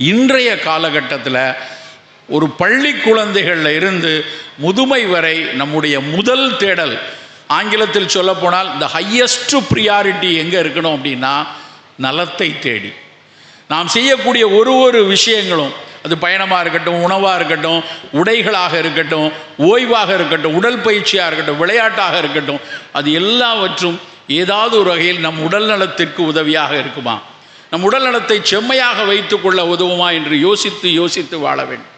இன்றைய காலகட்டத்தில் ஒரு பள்ளி குழந்தைகளில் இருந்து முதுமை வரை நம்முடைய முதல் தேடல், ஆங்கிலத்தில் சொல்லப்போனால் த ஹையஸ்ட் ப்ரியாரிட்டி எங்கே இருக்கணும் அப்படின்னா நலத்தை தேடி. நாம் செய்யக்கூடிய ஒரு விஷயங்களும், அது பயணமாக இருக்கட்டும், உணவாக இருக்கட்டும், உடைகளாக இருக்கட்டும், ஓய்வாக இருக்கட்டும், உடல் பயிற்சியாக இருக்கட்டும், விளையாட்டாக இருக்கட்டும், அது எல்லாவற்றும் ஏதாவது ஒரு வகையில் நம் உடல் நலத்திற்கு உதவியாக இருக்குமா, நம் உடல் நலத்தை செம்மையாக வைத்துக்கொள்ள உதவுமா என்று யோசித்து வாழ வேண்டும்.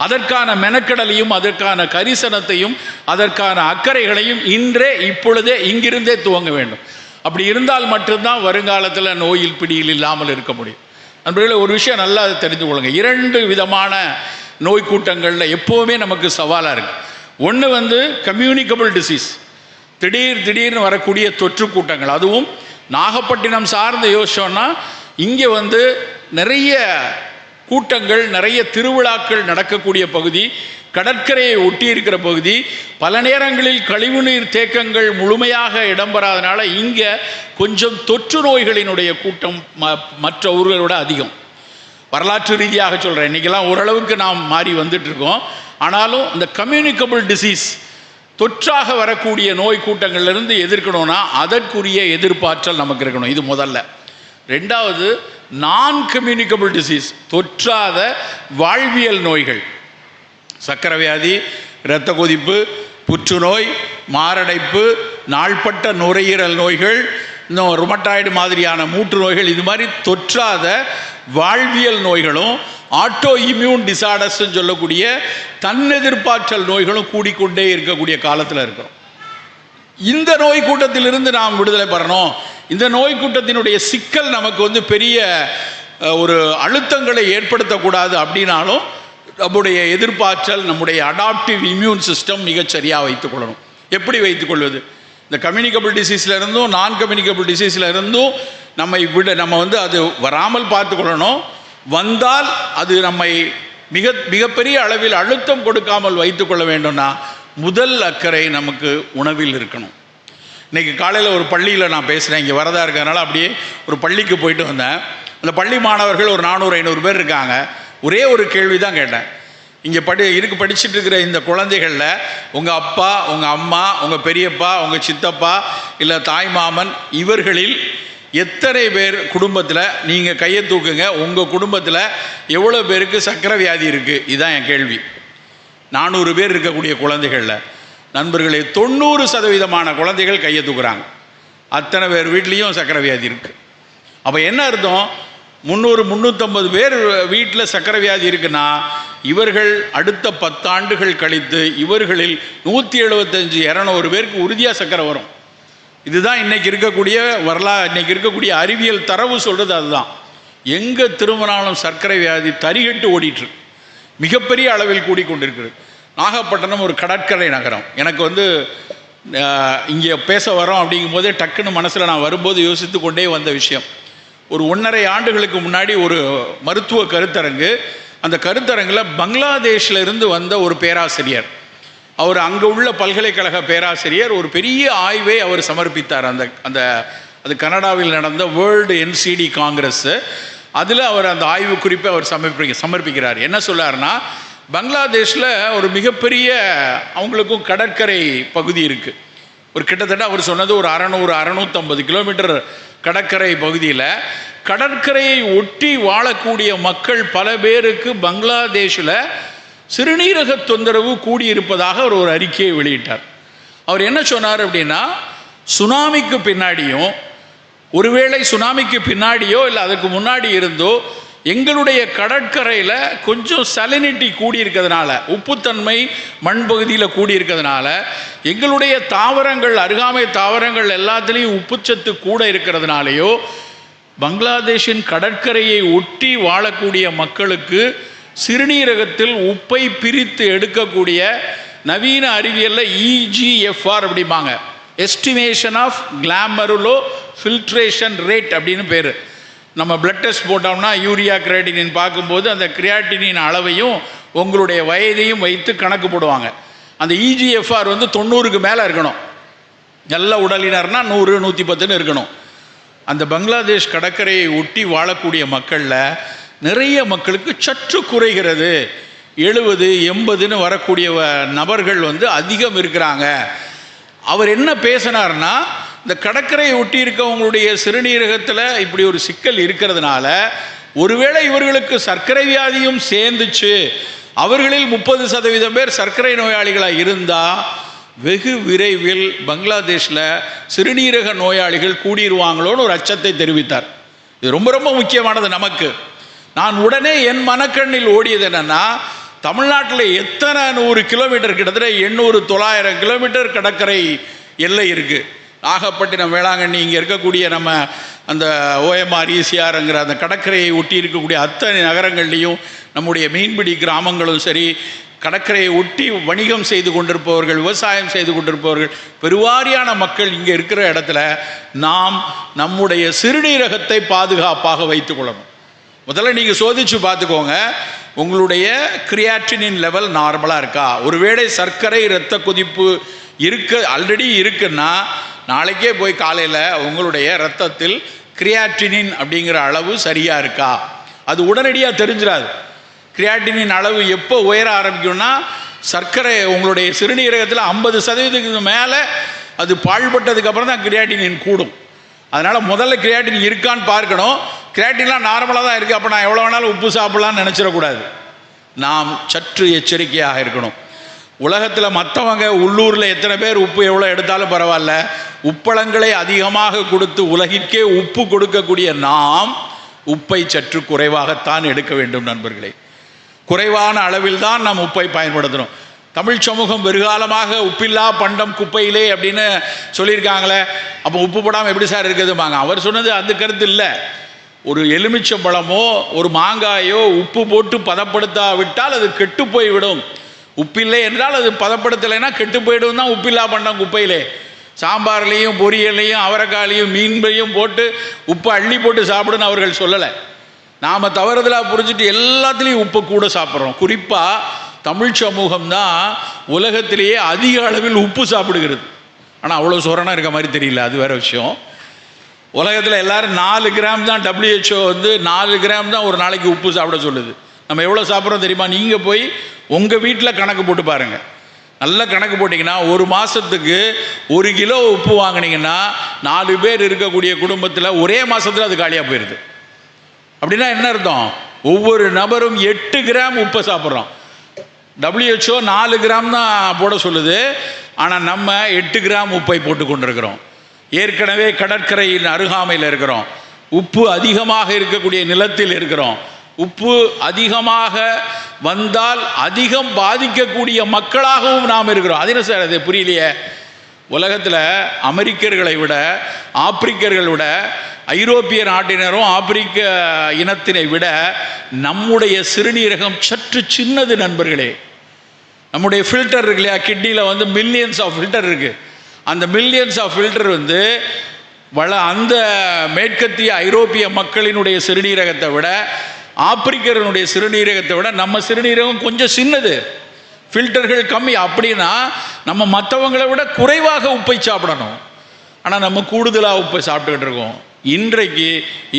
அதற்கான மெனக்கடலையும் அதற்கான கரிசனத்தையும் அதற்கான அக்கறைகளையும் இப்பொழுதே இங்கிருந்தே துவங்க வேண்டும். அப்படி இருந்தால் மட்டும்தான் வருங்காலத்தில் நோயில் பிடியில் இல்லாமல் இருக்க முடியும். நண்பர்களே, ஒரு விஷயம் நல்லா தெரிந்து கொள்ளுங்க. 2 விதமான நோய் கூட்டங்களில் எப்போவுமே நமக்கு சவாலாக இருக்குது. ஒன்று கம்யூனிகபிள் டிசீஸ், திடீர்னு வரக்கூடிய தொற்று கூட்டங்கள். அதுவும் நாகப்பட்டினம் சார்ந்து யோசிச்சோன்னா இங்கே நிறைய கூட்டங்கள், நிறைய திருவிழாக்கள் நடக்கக்கூடிய பகுதி, கடற்கரையை ஒட்டி இருக்கிற பகுதி, பல நேரங்களில் கழிவுநீர் தேக்கங்கள் முழுமையாக இடம்பெறாதனால இங்கே கொஞ்சம் தொற்று நோய்களினுடைய கூட்டம் மற்ற ஊர்களோட அதிகம். வரலாற்று ரீதியாக சொல்கிறேன், இன்றைக்கெல்லாம் ஓரளவுக்கு நாம் மாறி வந்துட்டுருக்கோம். ஆனாலும் இந்த கம்யூனிகபிள் டிசீஸ், தொற்றாக வரக்கூடிய நோய் கூட்டங்கள்லேருந்து எதிர்க்கணும்னா அதற்குரிய எதிர்ப்பாற்றல் நமக்கு இருக்கணும். இது முதல்ல. ரெண்டாவது, நான் கம்யூனிகபிள் டிசீஸ், தொற்றாத வாழ்வியல் நோய்கள், சக்கரை வியாதி, இரத்த கொதிப்பு, புற்றுநோய், மாரடைப்பு, நாள்பட்ட நுரையீரல் நோய்கள், இன்னும் ருமட்டாய்டு மாதிரியான மூட்டு நோய்கள், இது மாதிரி தொற்றாத வாழ்வியல் நோய்களும் ஆட்டோ இம்யூன் டிசார்டர்ஸ் சொல்லக்கூடிய தன்னெதிர்ப்பாற்றல் நோய்களும் கூடிக்கொண்டே இருக்கக்கூடிய காலத்தில் இருக்கிறோம். இந்த நோய் கூட்டத்திலிருந்து நாம் விடுதலை பெறணும். இந்த நோய் கூட்டத்தினுடைய சிக்கல் நமக்கு பெரிய ஒரு அழுத்தங்களை ஏற்படுத்தக்கூடாது. அப்படின்னாலும் நம்முடைய எதிர்ப்பாற்றல், நம்முடைய அடாப்டிவ் இம்யூன் சிஸ்டம் மிகச்சரியாக வைத்துக்கொள்ளணும். எப்படி வைத்துக்கொள்வது? இந்த கம்யூனிகபிள் டிசீஸில் இருந்தும் நான் கம்யூனிகபிள் டிசீஸில் இருந்தும் நம்ம அது வராமல் பார்த்துக்கொள்ளணும். வந்தால் அது நம்மை மிகப்பெரிய அளவில் அழுத்தம் கொடுக்காமல் வைத்துக்கொள்ள வேண்டும்னா முதல் அக்கறை நமக்கு உணவில் இருக்கணும். இன்றைக்கி காலையில் ஒரு பள்ளியில் நான் பேசுகிறேன், இங்கே வரதா இருக்கிறதுனால அப்படியே ஒரு பள்ளிக்கு போயிட்டு வந்தேன். அந்த பள்ளி மாணவர்கள் ஒரு 400-500 பேர் இருக்காங்க. ஒரே ஒரு கேள்வி தான் கேட்டேன். இங்கே படிச்சுட்டு இருக்கிற இந்த குழந்தைகளில் உங்கள் அப்பா, உங்கள் அம்மா, உங்கள் பெரியப்பா, உங்கள் சித்தப்பா, இல்லை தாய் மாமன், இவர்களில் எத்தனை பேர் குடும்பத்தில், நீங்கள் கையை தூக்குங்க, உங்கள் குடும்பத்தில் எவ்வளோ பேருக்கு சக்கரை வியாதி இருக்குது? இதுதான் என் கேள்வி. 400 பேர் இருக்கக்கூடிய குழந்தைகளில் நண்பர்களே 90% குழந்தைகள் கையை தூக்குறாங்க. அத்தனை பேர் வீட்லேயும் சக்கரை வியாதி இருக்குது. அப்போ என்ன அர்த்தம்? 300-350 பேர் வீட்டில் சக்கரை வியாதி இருக்குன்னா இவர்கள் அடுத்த 10 ஆண்டுகள் கழித்து இவர்களில் 175-200 பேருக்கு உறுதியாக சக்கரை வரும். இதுதான் இன்னைக்கு இருக்கக்கூடிய இன்னைக்கு இருக்கக்கூடிய அறிவியல் தரவு சொல்கிறது. அதுதான் எங்கே திரும்பினாலும் சர்க்கரை வியாதி தறிகட்டு ஓடிட்டு மிகப்பெரிய அளவில் கூடிக்கொண்டிருக்கிறது. நாகப்பட்டினம் ஒரு கடற்கரை நகரம். எனக்கு இங்கே பேச வரோம் அப்படிங்கும் போதே டக்குன்னு மனசில் நான் வரும்போது யோசித்து கொண்டே வந்த விஷயம், ஒரு 1.5 ஆண்டுகளுக்கு முன்னாடி ஒரு மருத்துவ கருத்தரங்கு. அந்த கருத்தரங்கில் பங்களாதேஷில் இருந்து வந்த ஒரு பேராசிரியர், அவர் அங்கே உள்ள பல்கலைக்கழக பேராசிரியர், ஒரு பெரிய ஆய்வை அவர் சமர்ப்பித்தார். அது கனடாவில் நடந்த வேர்ல்டு NCD காங்கிரஸ். அதில் அவர் அந்த ஆய்வு குறிப்பை அவர் சமர்ப்பிக்கிறார். என்ன சொல்லார்னா, பங்களாதேஷில் ஒரு மிகப்பெரிய அவங்களுக்கும் கடற்கரை பகுதி இருக்குது. ஒரு கிட்டத்தட்ட அவர் சொன்னது ஒரு 600-650 கிலோமீட்டர் கடற்கரை பகுதியில் கடற்கரையை ஒட்டி வாழக்கூடிய மக்கள் பல பேருக்கு பங்களாதேஷில் சிறுநீரக தொந்தரவு கூடியிருப்பதாக அவர் ஒரு அறிக்கையை வெளியிட்டார். அவர் என்ன சொன்னார் அப்படின்னா, சுனாமிக்கு பின்னாடியும், ஒருவேளை சுனாமிக்கு பின்னாடியோ இல்லை அதுக்கு முன்னாடி இருந்தோ எங்களுடைய கடற்கரையில் கொஞ்சம் சலினிட்டி கூடியிருக்கிறதுனால, உப்புத்தன்மை மண் பகுதியில் கூடியிருக்கிறதுனால, எங்களுடைய தாவரங்கள், அருகாமை தாவரங்கள் எல்லாத்துலேயும் உப்புச்சத்து கூட இருக்கிறதுனாலையோ பங்களாதேஷின் கடற்கரையை ஒட்டி வாழக்கூடிய மக்களுக்கு சிறுநீரகத்தில் உப்பை பிரித்து எடுக்கக்கூடிய நவீன அறிவியலில் EGFR அப்படிம்பாங்க, எஸ்டிமேஷன் ஆஃப் கிளாமருலோ ஃபில்ட்ரேஷன் ரேட் அப்படின்னு பேர். நம்ம பிளட் டெஸ்ட் போட்டோம்னா யூரியா கிரியாட்டினின் பார்க்கும்போது அந்த கிரியாட்டினின் அளவையும் உங்களுடைய வயதையும் வைத்து கணக்கு போடுவாங்க. அந்த EGFR 90க்கு மேலே இருக்கணும். நல்ல உடலினர்னா 100-110 இருக்கணும். அந்த பங்களாதேஷ் கடற்கரையை ஒட்டி வாழக்கூடிய மக்களில் நிறைய மக்களுக்கு சற்று குறைகிறது. 70-80ன்னு வரக்கூடிய நபர்கள் அதிகம் இருக்கிறாங்க. அவர் என்ன பேசினார்னா, இந்த கடற்கரையை ஒட்டி இருக்கவங்களுடைய சிறுநீரகத்தில் இப்படி ஒரு சிக்கல் இருக்கிறதுனால ஒருவேளை இவர்களுக்கு சர்க்கரை வியாதியும் சேர்ந்துச்சு, அவர்களில் 30% பேர் சர்க்கரை நோயாளிகளாக இருந்தால் வெகு விரைவில் பங்களாதேஷில் சிறுநீரக நோயாளிகள் கூடிடுவாங்களோன்னு ஒரு அச்சத்தை தெரிவித்தார். இது ரொம்ப ரொம்ப முக்கியமானது நமக்கு. நான் உடனே என் மனக்கண்ணில் ஓடியது என்னன்னா, தமிழ்நாட்டில் எத்தனை 100 கிலோமீட்டர், கிட்டத்தட்ட 800-900 கிலோமீட்டர் கடற்கரை எல்லை இருக்குது. நாகப்பட்டினம், வேளாங்கண்ணி, இங்கே இருக்கக்கூடிய நம்ம அந்த ஓஎம்ஆர், ஈசிஆர்ங்கிற அந்த கடற்கரையை ஒட்டி இருக்கக்கூடிய அத்தனை நகரங்கள்லேயும் நம்முடைய மீன்பிடி கிராமங்களும் சரி, கடற்கரையை ஒட்டி வணிகம் செய்து கொண்டிருப்பவர்கள், விவசாயம் செய்து கொண்டிருப்பவர்கள், பெருவாரியான மக்கள் இங்கே இருக்கிற இடத்துல நாம் நம்முடைய சிறுநீரகத்தை பாதுகாப்பாக வைத்துக் கொள்ளணும். முதல்ல நீங்கள் சோதிச்சு பார்த்துக்கோங்க, உங்களுடைய கிரியாட்டினின் லெவல் நார்மலாக இருக்கா. ஒருவேளை சர்க்கரை இரத்த கொதிப்பு ஆல்ரெடி இருக்குன்னா நாளைக்கே போய் காலையில் உங்களுடைய இரத்தத்தில் கிரியாட்டினின் அப்படிங்கிற அளவு சரியாக இருக்கா. அது உடனடியாக தெரிஞ்சிடாது. கிரியாட்டினின் அளவு எப்போ உயர ஆரம்பிக்கும்னா, சர்க்கரை உங்களுடைய சிறுநீரகத்தில் 50% மேலே அது பாழ்பட்டதுக்கப்புறம் தான் கிரியாட்டினின் கூடும். அதனால் முதல்ல கிரியாட்டின் இருக்கான்னு பார்க்கணும். கிரியாட்டின்லாம் நார்மலாக தான் இருக்குது, அப்போ நான் எவ்வளோ வேணாலும் உப்பு சாப்பிட்லான்னு நினச்சிடக்கூடாது. நாம் சற்று எச்சரிக்கையாக இருக்கணும். உலகத்தில் மற்றவங்க உள்ளூரில் எத்தனை பேர் உப்பு எவ்வளோ எடுத்தாலும் பரவாயில்ல, உப்பளங்களை அதிகமாக கொடுத்து உலகிற்கே உப்பு கொடுக்கக்கூடிய நாம் உப்பை சற்று குறைவாகத்தான் எடுக்க வேண்டும் நண்பர்களே. குறைவான அளவில் தான் நாம் உப்பை பயன்படுத்தணும். தமிழ் சமூகம் வெறுகாலமாக உப்பில்லா பண்டம் குப்பையிலே அப்படின்னு சொல்லியிருக்காங்களே, அப்போ உப்பு போடாமல் எப்படி சார் இருக்குதுமாங்க. அவர் சொன்னது அந்த கருத்து இல்லை. ஒரு எலுமிச்சம்பழமோ ஒரு மாங்காயோ உப்பு போட்டு பதப்படுத்தாவிட்டால் அது கெட்டு போய்விடும். உப்பில்லை என்றால் அது பதப்படுத்தலைன்னா கெட்டு போய்டும் தான் உப்பில்லா பண்டம் குப்பையிலே. சாம்பார்லேயும் பொரியல்லையும் அவரைக்காயிலையும் மீன்பையும் போட்டு உப்பை அள்ளி போட்டு சாப்பிடுன்னு அவர்கள் சொல்லலை. நாம் தவறுதலாக புரிஞ்சுட்டு எல்லாத்துலேயும் உப்பு கூட சாப்பிட்றோம். குறிப்பாக தமிழ் சமூகம் தான் உலகத்திலேயே அதிக அளவில் உப்பு சாப்பிடுகிறது. ஆனால் அவ்வளோ சொரணம் இருக்க மாதிரி தெரியல, அது வேறு விஷயம். உலகத்தில் எல்லாரும் 4 கிராம் தான், WHO 4 கிராம் தான் ஒரு நாளைக்கு உப்பு சாப்பிட சொல்லுது. நம்ம எவ்வளோ சாப்பிட்றோம் தெரியுமா? நீங்கள் போய் உங்கள் வீட்டில் கணக்கு போட்டு பாருங்கள். நல்ல கணக்கு போட்டிங்கன்னா ஒரு மாதத்துக்கு 1 கிலோ உப்பு வாங்கினீங்கன்னா 4 பேர் இருக்கக்கூடிய குடும்பத்தில் ஒரே மாதத்தில் அது காலியாக போயிடுது. அப்படின்னா என்ன அர்த்தம்? ஒவ்வொரு நபரும் 8 கிராம் உப்பை சாப்பிட்றோம். WHO 4 கிராம் தான் போட சொல்லுது, ஆனால் நம்ம 8 கிராம் உப்பை போட்டு கொண்டிருக்கிறோம். ஏற்கனவே கடற்கரையின் அருகாமையில் இருக்கிறோம், உப்பு அதிகமாக இருக்கக்கூடிய நிலத்தில் இருக்கிறோம். உப்பு அதிகமாக வந்தால் அதிகம் பாதிக்கக்கூடிய மக்களாகவும் நாம் இருக்கிறோம். அது என்ன சார், அது புரியலையே. உலகத்தில் அமெரிக்கர்களை விட, ஆப்பிரிக்கர்களை விட, ஐரோப்பிய நாட்டினரும் ஆப்பிரிக்க இனத்தினை விட நம்முடைய சிறுநீரகம் சற்று சின்னது நண்பர்களே. நம்முடைய ஃபில்டர் இருக்கு இல்லையா, கிட்னியில் மில்லியன்ஸ் ஆஃப் ஃபில்டர் இருக்குது. அந்த மில்லியன்ஸ் ஆஃப் ஃபில்டர் அந்த மேற்கத்திய ஐரோப்பிய மக்களினுடைய சிறுநீரகத்தை விட, ஆப்பிரிக்கர்களுடைய சிறுநீரகத்தை விட நம்ம சிறுநீரகம் கொஞ்சம் சின்னது, ஃபில்டர்கள் கம்மி. அப்படின்னா நம்ம மற்றவங்களை விட குறைவாக உப்பை சாப்பிடணும். ஆனால் நம்ம கூடுதலாக உப்பை சாப்பிட்டுக்கிட்டு இருக்கோம். இன்றைக்கு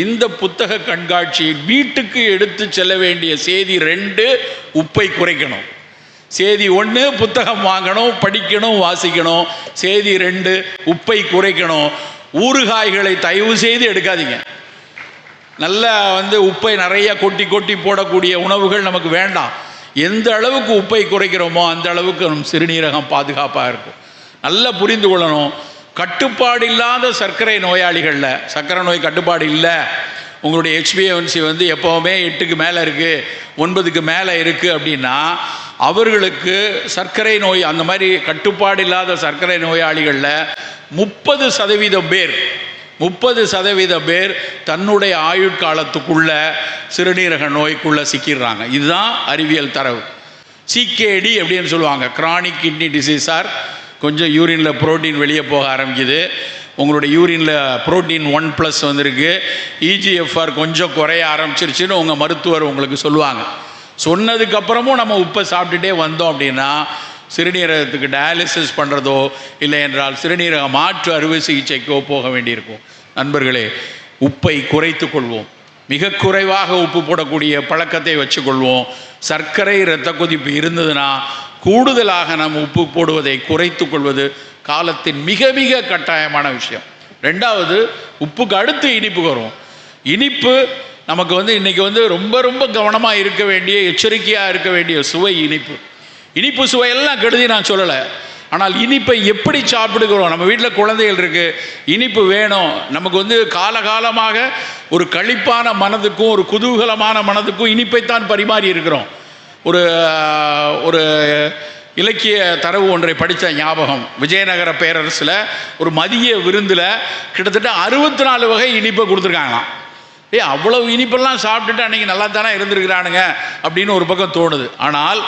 இந்த புத்தக கண்காட்சியில் வீட்டுக்கு எடுத்து செல்ல வேண்டிய செய்தி 2, உப்பை குறைக்கணும். செய்தி 1, புத்தகம் வாங்கணும், படிக்கணும், வாசிக்கணும். செய்தி 2, உப்பை குறைக்கணும். ஊறுகாய்களை தயவு செய்து எடுக்காதீங்க. நல்லா உப்பை நிறைய கொட்டி கொட்டி போடக்கூடிய உணவுகள் நமக்கு வேண்டாம். எந்த அளவுக்கு உப்பை குறைக்கிறோமோ அந்த அளவுக்கு நம் சிறுநீரகம் பாதுகாப்பாக இருக்கும். நல்லா புரிந்து கொள்ளணும். கட்டுப்பாடு இல்லாத சர்க்கரை நோயாளிகளில், சர்க்கரை நோய் கட்டுப்பாடு இல்லை, உங்களுடைய HbA1c எப்போவுமே 8க்கு மேலே இருக்குது, 9க்கு மேலே இருக்குது அப்படின்னா அவர்களுக்கு சர்க்கரை நோய், அந்த மாதிரி கட்டுப்பாடு இல்லாத சர்க்கரை நோயாளிகளில் 30% பேர் தன்னுடைய ஆயுட்காலத்துக்குள்ள சிறுநீரக நோய்க்குள்ளே சிக்கிடுறாங்க. இதுதான் அறிவியல் தரவு. CKD அப்படின்னு சொல்லுவாங்க, கிரானிக் கிட்னி டிசீஸார். கொஞ்சம் யூரினில் புரோட்டீன் வெளியே போக ஆரம்பிக்குது, உங்களுடைய யூரினில் புரோட்டீன் 1+ வந்திருக்கு, EGFR கொஞ்சம் குறைய ஆரம்பிச்சிருச்சுன்னு உங்கள் மருத்துவர் உங்களுக்கு சொல்லுவாங்க. சொன்னதுக்கப்புறமும் நம்ம உப்பை சாப்பிட்டுட்டே வந்தோம் அப்படின்னா சிறுநீரகத்துக்கு டயாலிசிஸ் பண்ணுறதோ இல்லை என்றால் சிறுநீரக மாற்று அறுவை சிகிச்சைக்கோ போக வேண்டியிருக்கும். நண்பர்களே, உப்பை குறைத்து கொள்வோம். மிக குறைவாக உப்பு போடக்கூடிய பழக்கத்தை வச்சுக்கொள்வோம். சர்க்கரை இரத்த கொதிப்பு இருந்ததுன்னா கூடுதலாக நம்ம உப்பு போடுவதை குறைத்து கொள்வது காலத்தின் மிக மிக கட்டாயமான விஷயம். ரெண்டாவது, உப்புக்கு அடுத்து இனிப்பு வரும். இனிப்பு நமக்கு இன்னைக்கு ரொம்ப ரொம்ப கவனமாக இருக்க வேண்டிய, எச்சரிக்கையாக இருக்க வேண்டிய சுவை இனிப்பு. இனிப்பு சுவையெல்லாம் கெடுதி நான் சொல்லலை. ஆனால் இனிப்பை எப்படி சாப்பிடுகிறோம்? நம்ம வீட்டில் குழந்தைகள் இருக்குது, இனிப்பு வேணும். நமக்கு காலகாலமாக ஒரு களிப்பான மனதுக்கும் ஒரு குதூகலமான மனதுக்கும் இனிப்பைத்தான் பரிமாறி இருக்கிறோம். ஒரு இலக்கிய தரவு ஒன்றை படித்த ஞாபகம். விஜயநகர பேரரசில் ஒரு மதிய விருந்தில் கிட்டத்தட்ட 64 வகை இனிப்பை கொடுத்துருக்காங்களாம். அவ்வளவு இனிப்பெல்லாம் சாப்பிட்டுட்டு அன்றைக்கி நல்லா தானே இருந்திருக்கிறானுங்க அப்படின்னு ஒரு பக்கம் தோணுது. ஆனால்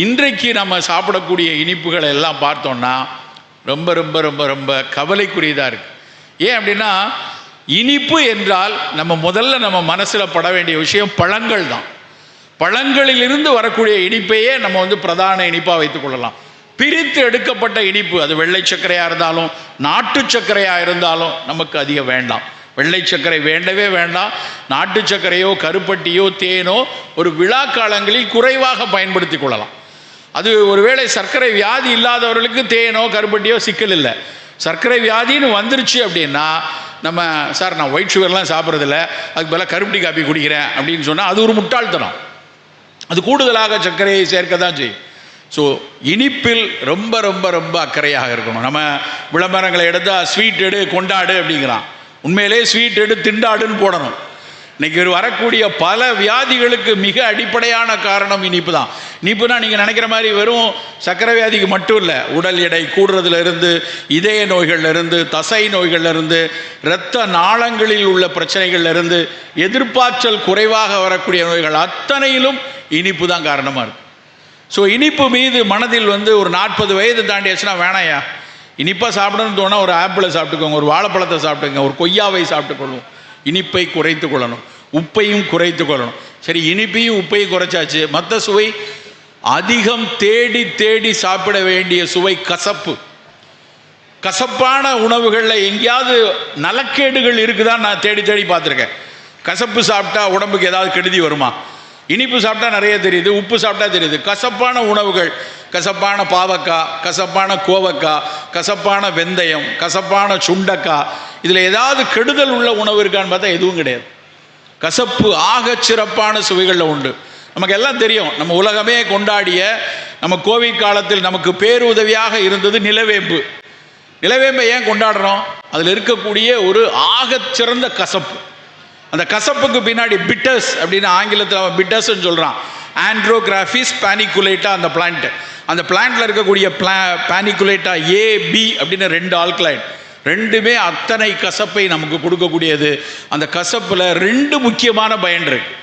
இன்றைக்கு நம்ம சாப்பிடக்கூடிய இனிப்புகளை எல்லாம் பார்த்தோம்னா ரொம்ப ரொம்ப ரொம்ப ரொம்ப கவலைக்குரியதாக இருக்குது. ஏன் அப்படின்னா, இனிப்பு என்றால் முதல்ல நம்ம மனசில் பட வேண்டிய விஷயம் பழங்கள் தான். பழங்களிலிருந்து வரக்கூடிய இனிப்பையே நம்ம பிரதான இனிப்பாக வைத்துக் கொள்ளலாம். பிரித்து எடுக்கப்பட்ட இனிப்பு, அது வெள்ளை சர்க்கரையாக இருந்தாலும் நாட்டு சர்க்கரையாக இருந்தாலும் நமக்கு அதிகம் வேண்டாம். வெள்ளை சர்க்கரை வேண்டவே வேண்டாம். நாட்டு சர்க்கரையோ கருப்பட்டியோ தேனோ ஒரு விழா காலங்களில் குறைவாக பயன்படுத்தி கொள்ளலாம். அது ஒருவேளை சர்க்கரை வியாதி இல்லாதவர்களுக்கு தேனோ கருப்பட்டியோ சிக்கல் இல்லை. சர்க்கரை வியாதின்னு வந்துருச்சு அப்படின்னா நம்ம, சார் நான் ஒயிட் சுகர்லாம் சாப்பிட்றதில்ல, அதுக்கு பதிலாக கருப்பட்டி காப்பி குடிக்கிறேன் அப்படின்னு சொன்னால் அது ஒரு முட்டாள்தனம். அது கூடுதலாக சர்க்கரையை சேர்க்க தான் செய்யும். ஸோ இனிப்பில் ரொம்ப ரொம்ப ரொம்ப அக்கறையாக இருக்கணும். நம்ம விளம்பரங்களை எடுத்தால் ஸ்வீட் எடு கொண்டாடு அப்படிங்கிறான். உண்மையிலே ஸ்வீட் எடு திண்டாடுன்னு போடணும். இன்றைக்கி வரக்கூடிய பல வியாதிகளுக்கு மிக அடிப்படையான காரணம் இனிப்பு தான். இனிப்புனா நீங்கள் நினைக்கிற மாதிரி வெறும் சர்க்கரை வியாதிக்கு மட்டும் இல்லை, உடல் எடை கூடுறதுலேருந்து, இதய நோய்கள்லேருந்து, தசை நோய்கள்லேருந்து, இரத்த நாளங்களில் உள்ள பிரச்சனைகள்லேருந்து, எதிர்ப்பாற்றல் குறைவாக வரக்கூடிய நோய்கள் அத்தனையிலும் இனிப்பு தான் காரணமாக இருக்குது. ஸோ இனிப்பு மீது மனதில் ஒரு 40 வயது தாண்டியாச்சுன்னா வேணாயா, இனிப்பாக சாப்பிடணும்னு தோணா ஒரு ஆப்பிளை சாப்பிட்டுக்கோங்க, ஒரு வாழைப்பழத்தை சாப்பிட்டுங்க, ஒரு கொய்யாவை சாப்பிட்டுக்கொள்ளும். இனிப்பை குறைத்து கொள்ளணும், உப்பையும் குறைத்து கொள்ளணும். சரி, இனிப்பையும் உப்பையும் குறைச்சாச்சு. மற்ற சுவை, அதிகம் தேடி தேடி சாப்பிட வேண்டிய சுவை கசப்பு. கசப்பான உணவுகளில் எங்கேயாவது நலக்கேடுகள் இருக்குதான் நான் தேடி தேடி பார்த்துருக்கேன். கசப்பு சாப்பிட்டா உடம்புக்கு ஏதாவது கெடுதி வருமா? இனிப்பு சாப்பிட்டா நிறைய தெரியுது, உப்பு சாப்பிட்டா தெரியுது. கசப்பான உணவுகள், கசப்பான பாவக்காய், கசப்பான கோவக்காய், கசப்பான வெந்தயம், கசப்பான சுண்டக்காய், இதில் ஏதாவது கெடுதல் உள்ள உணவு இருக்கான்னு பார்த்தா எதுவும் கிடையாது. கசப்பு ஆக சிறப்பான சுவைகளில் உண்டு. நமக்கு எல்லாம் தெரியும். நம்ம உலகமே கொண்டாடிய, நம்ம கோவிட் காலத்தில் நமக்கு பேருதவியாக இருந்தது நிலவேம்பு. நிலவேம்பை ஏன் கொண்டாடுறோம்? அதில் இருக்கக்கூடிய ஒரு ஆகச்சிறந்த கசப்பு. அந்த கசப்புக்கு பின்னாடி பிட்டர்ஸ் அப்படின்னு ஆங்கிலத்தில் அவன் பிட்டர்ஸ்ன்னு சொல்கிறான். ஆண்ட்ரோகிராஃபிஸ் பானிகுலேட்டா அந்த பிளான்ட். அந்த பிளான்ட்டில் இருக்கக்கூடிய பானிகுலேட்டா AB அப்படின்னு 2 ஆல்கலைட், ரெண்டுமே அத்தனை கசப்பை நமக்கு கொடுக்கக்கூடியது. அந்த கசப்பில் 2 முக்கியமான பயன் இருக்கு.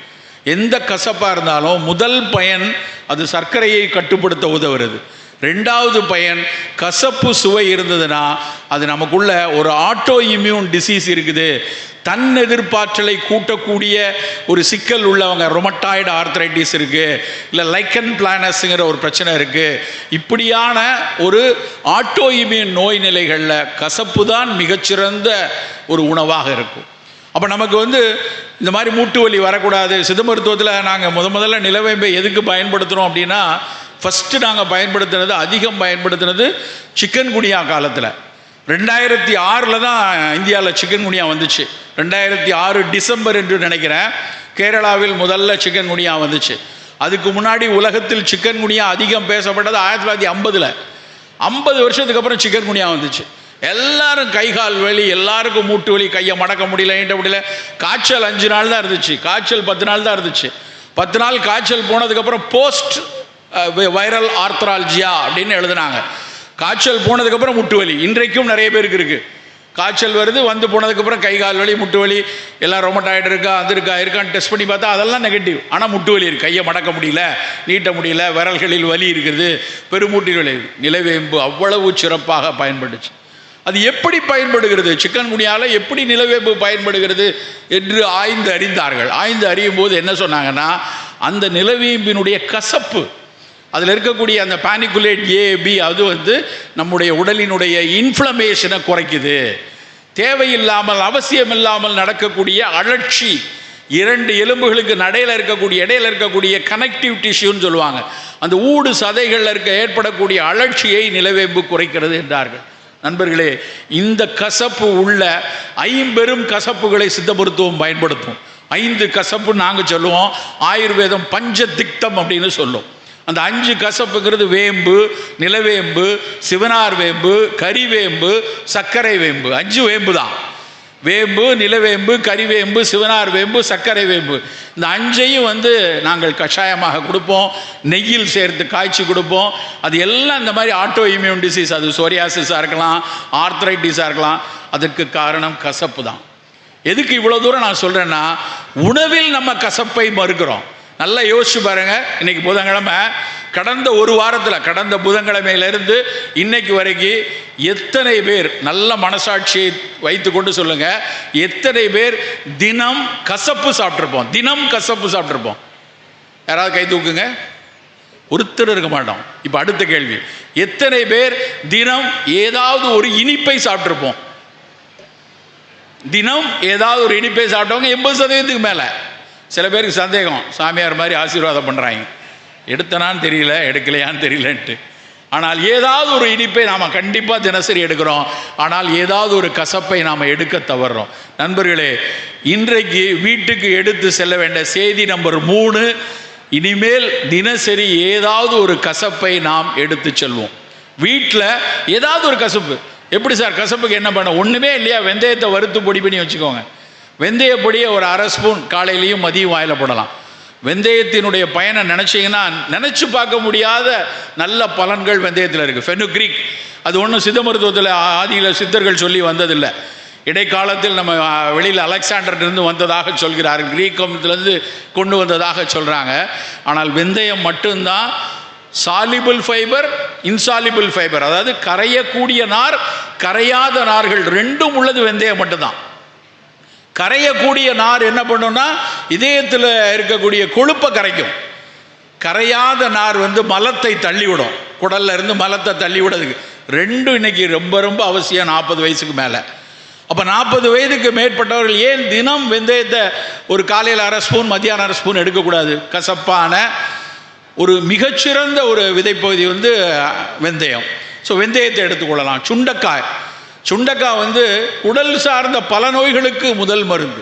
எந்த கசப்பாக இருந்தாலும் முதல் பயன் அது சர்க்கரையை கட்டுப்படுத்த உதவுறது. 2வது பயன், கசப்பு சுவை இருந்ததுன்னா அது நமக்குள்ள ஒரு ஆட்டோ இம்யூன் டிசீஸ் இருக்குது, தன் எதிர்ப்பாற்றலை கூட்டக்கூடிய ஒரு சிக்கல் உள்ளவங்க, ரொமட்டாய்டு ஆர்த்ரைட்டிஸ் இருக்குது, இல்லை லைக்கன் பிளானஸ்ங்கிற ஒரு பிரச்சனை இருக்குது. இப்படியான ஒரு ஆட்டோ இம்யூன் நோய் நிலைகளில் கசப்பு தான் மிகச்சிறந்த ஒரு உணவாக இருக்கும். அப்போ நமக்கு இந்த மாதிரி மூட்டு வலி வரக்கூடாது. சித்த மருத்துவத்தில் நாங்கள் முதல்ல நிலவேம்பை எதுக்கு பயன்படுத்துகிறோம் அப்படின்னா, ஃபஸ்ட்டு நாங்கள் பயன்படுத்தினது, அதிகம் பயன்படுத்தினது சிக்கன் குனியா காலத்தில். 2006 தான் இந்தியாவில் சிக்கன் குனியா வந்துச்சு. 2006 டிசம்பர் என்று நினைக்கிறேன், கேரளாவில் முதல்ல சிக்கன் குனியா வந்துச்சு. அதுக்கு முன்னாடி உலகத்தில் சிக்கன் குனியா அதிகம் பேசப்பட்டது 1950. 50 வருஷத்துக்கு அப்புறம் சிக்கன் குனியா வந்துச்சு. எல்லாரும் கைகால் வலி, எல்லாருக்கும் மூட்டு வலி, கையை மடக்க முடியல, நீட்ட முடியல. காய்ச்சல் 5 நாள் தான் இருந்துச்சு, காய்ச்சல் 10 நாள் தான் இருந்துச்சு. 10 நாள் காய்ச்சல் போனதுக்கப்புறம் போஸ்ட் வைரல் ஆர்த்ரால்ஜியா அப்படின்னு எழுதுனாங்க. காய்ச்சல் போனதுக்கப்புறம் முட்டு வலி இன்றைக்கும் நிறைய பேருக்கு இருக்குது. காய்ச்சல் வருது, வந்து போனதுக்கப்புறம் கை கால் வலி, முட்டு வலி, எல்லாம் ரொமட்டாய்டு இருக்கா, அது இருக்கான்னு டெஸ்ட் பண்ணி பார்த்தா அதெல்லாம் நெகட்டிவ். ஆனால் முட்டு வலி இருக்குது, கையை மடக்க முடியல, நீட்ட முடியல, விரல்களில் வலி இருக்குது, பெருமூட்டில் வலி. நிலவேம்பு அவ்வளவு சிறப்பாக பயன்படுச்சு. அது எப்படி பயன்படுகிறது, சிக்கன் குனியாவில் எப்படி நிலவேம்பு பயன்படுகிறது என்று ஆய்ந்து அறிந்தார்கள். ஆய்ந்து அறியும் போது என்ன சொன்னாங்கன்னா, அந்த நிலவேம்பினுடைய கசப்பு, அதில் இருக்கக்கூடிய அந்த பானிகுலேட் AB, அது நம்முடைய உடலினுடைய இன்ஃப்ளமேஷனை குறைக்குது. தேவையில்லாமல் அவசியம் இல்லாமல் நடக்கக்கூடிய அழற்சி, 2 எலும்புகளுக்கு இடையில இருக்கக்கூடிய கனெக்டிவ் டிஷ்யூன்னு சொல்லுவாங்க. அந்த ஊடு சதைகளில் ஏற்படக்கூடிய அழற்சியை நிலவேம்பு குறைக்கிறது என்றார்கள். நண்பர்களே, இந்த கசப்பு உள்ள 50 கசப்புகளை சித்த மருத்துவம் பயன்படுத்தும். 5 கசப்பு நாங்கள் சொல்லுவோம், ஆயுர்வேதம் பஞ்சதிக்தம் அப்படின்னு சொல்லும். அந்த 5 கசப்புங்கிறது வேம்பு, நிலவேம்பு, சிவனார் வேம்பு, கறிவேம்பு, சர்க்கரை வேம்பு. 5 வேம்பு தான். வேம்பு, நிலவேம்பு, கறிவேம்பு, சிவனார் வேம்பு, சர்க்கரை வேம்பு. இந்த 5ஐயும் நாங்கள் கஷாயமாக கொடுப்போம், நெய்யில் சேர்த்து காய்ச்சி கொடுப்போம். அது எல்லாம் இந்த மாதிரி ஆட்டோ இம்யூன் டிசீஸ், அது சோரியாசிஸாக இருக்கலாம், ஆர்த்ரைட்டிஸாக இருக்கலாம், அதற்கு காரணம் கசப்பு தான். எதுக்கு இவ்வளோ தூரம் நான் சொல்கிறேன்னா, உணவில் நம்ம கசப்பை மறுக்கிறோம். நல்லா யோசிச்சு பாருங்க. இன்னைக்கு புதன்கிழமை, கடந்த ஒரு வாரத்தில், கடந்த புதன்கிழமையிலிருந்து இன்னைக்கு வரைக்கும் எத்தனை பேர், நல்ல மனசாட்சியை வைத்து கொண்டு சொல்லுங்க, எத்தனை பேர் தினம் கசப்பு சாப்பிட்ருப்போம்? தினம் கசப்பு சாப்பிட்ருப்போம்? யாராவது கை தூக்குங்க. ஒருத்தர் இருக்க மாட்டோம். இப்போ அடுத்த கேள்வி, எத்தனை பேர் தினம் ஏதாவது ஒரு இனிப்பை சாப்பிட்ருப்போம்? தினம் ஏதாவது ஒரு இனிப்பை சாப்பிட்டவங்க 80% மேலே. சில பேருக்கு சந்தேகம், சாமியார் மாதிரி ஆசீர்வாதம் பண்ணுறாங்க, எடுத்தனான்னு தெரியல, எடுக்கலையான்னு தெரியலன்ட்டு. ஆனால் ஏதாவது ஒரு இனிப்பை நாம் கண்டிப்பாக தினசரி எடுக்கிறோம். ஆனால் ஏதாவது ஒரு கசப்பை நாம் எடுக்க தவறுறோம். நண்பர்களே, இன்றைக்கு வீட்டுக்கு எடுத்து செல்ல வேண்டிய செய்தி நம்பர் 3, இனிமேல் தினசரி ஏதாவது ஒரு கசப்பை நாம் எடுத்து செல்வோம். வீட்டில் ஏதாவது ஒரு கசப்பு. எப்படி சார் கசப்புக்கு என்ன பண்ண? ஒன்றுமே இல்லையா, வெந்தயத்தை வறுத்து பொடி பண்ணி வச்சுக்கோங்க. வெந்தய பொடியை ஒரு 1/2 ஸ்பூன் காலையிலையும் மதியம் வாயில் போடலாம். வெந்தயத்தினுடைய பயனை நினச்சிங்கன்னா நினச்சி பார்க்க முடியாத நல்ல பலன்கள் வெந்தயத்தில் இருக்குது. ஃபெனுக்ரீக், அது ஒன்றும் சித்த மருத்துவத்தில் ஆதியில் சித்தர்கள் சொல்லி வந்ததில்லை. இடைக்காலத்தில் நம்ம வெளியில் அலெக்சாண்டர்லேருந்து வந்ததாக சொல்கிறார்கள், கிரீக்கத்திலேருந்து கொண்டு வந்ததாக சொல்கிறாங்க. ஆனால் வெந்தயம் மட்டும்தான் சாலிபிள் ஃபைபர், இன்சாலிபிள் ஃபைபர், அதாவது கரையக்கூடிய நார், கரையாத நார்கள் ரெண்டும் உள்ளது வெந்தயம் மட்டும்தான். கரையக்கூடிய நார் என்ன பண்ணுன்னா இதயத்தில் இருக்கக்கூடிய கொழுப்பை கரைக்கும். கரையாத நார் மலத்தை தள்ளிவிடும், குடல்ல இருந்து மலத்தை தள்ளி விடுறதுக்கு. ரெண்டும் இன்னைக்கு ரொம்ப ரொம்ப அவசியம் 40 வயசுக்கு மேலே. அப்போ 40 வயதுக்கு மேற்பட்டவர்கள் ஏன் தினம் வெந்தயத்தை ஒரு காலையில் 1/2 ஸ்பூன், மதியானம் 1/2 ஸ்பூன் எடுக்கக்கூடாது? கசப்பான ஒரு மிகச்சிறந்த ஒரு விதைப்பகுதி வெந்தயம். ஸோ வெந்தயத்தை எடுத்துக்கொள்ளலாம். சுண்டக்காய் உடல் சார்ந்த பல நோய்களுக்கு முதல் மருந்து.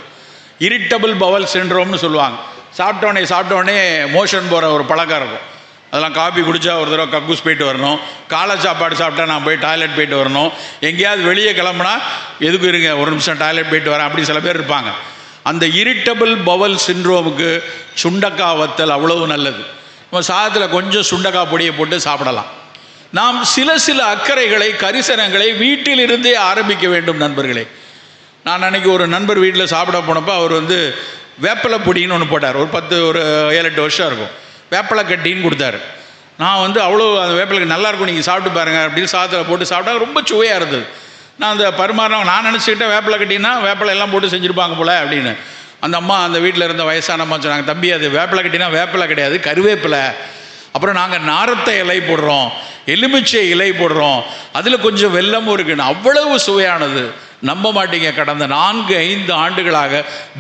இரிட்டபிள் பவல் சிண்ட்ரோம்னு சொல்லுவாங்க. சாப்பிட்டோடனே மோஷன் போகிற ஒரு பழக்கம் இருக்கும். அதெல்லாம் காபி குடித்தா ஒரு தடவை கக்கூஸ் போயிட்டு வரணும், காலை சாப்பாடு சாப்பிட்டா நான் போய் டாய்லெட் போயிட்டு வரணும், எங்கேயாவது வெளியே கிளம்புனா எதுக்கு இருங்க, ஒரு நிமிஷம் டாய்லெட் போயிட்டு வரேன், அப்படி சில பேர் இருப்பாங்க. அந்த இரிட்டபிள் பவல் சிண்ட்ரோமுக்கு சுண்டக்காய் வத்தல் அவ்வளவு நல்லது. நம்ம சாதத்தில் கொஞ்சம் சுண்டக்காய் பொடியை போட்டு சாப்பிடலாம். நாம் சில அக்கறைகளை, கரிசனங்களை வீட்டில் இருந்தே ஆரம்பிக்க வேண்டும் நண்பர்களே. நான் அன்னைக்கு ஒரு நண்பர் வீட்டில் சாப்பிட போனப்போ அவர் வேப்பலை பொடின்னு ஒன்று போட்டார். ஒரு 7-8 வருஷம் இருக்கும். வேப்பலை கட்டின்னு கொடுத்தாரு. நான் அவ்வளோ அந்த வேப்பலை நல்லா இருக்கும், நீங்கள் சாப்பிட்டு பாருங்கள் அப்படின்னு சாதத்தில் போட்டு சாப்பிட்டா ரொம்ப சுவையாக இருந்தது. நான் அந்த பரிமாறினவங்க நான் நினச்சிக்கிட்டேன் வேப்பலை கட்டினா வேப்பலை எல்லாம் போட்டு செஞ்சுருப்பாங்க போல் அப்படின்னு. அந்த அம்மா, அந்த வீட்டில் இருந்த வயசான அம்மா சொன்னாங்க, தம்பி அது வேப்பலை கட்டினா வேப்பலை கிடையாது, கருவேப்பிலை. அப்புறம் நாங்கள் நாரத்தை இலை போடுறோம், எலுமிச்சை இலை போடுறோம், அதில் கொஞ்சம் வெல்லமும் இருக்குன்னு. அவ்வளவு சுவையானது. நம்ப மாட்டீங்க, கடந்த 4-5 ஆண்டுகளாக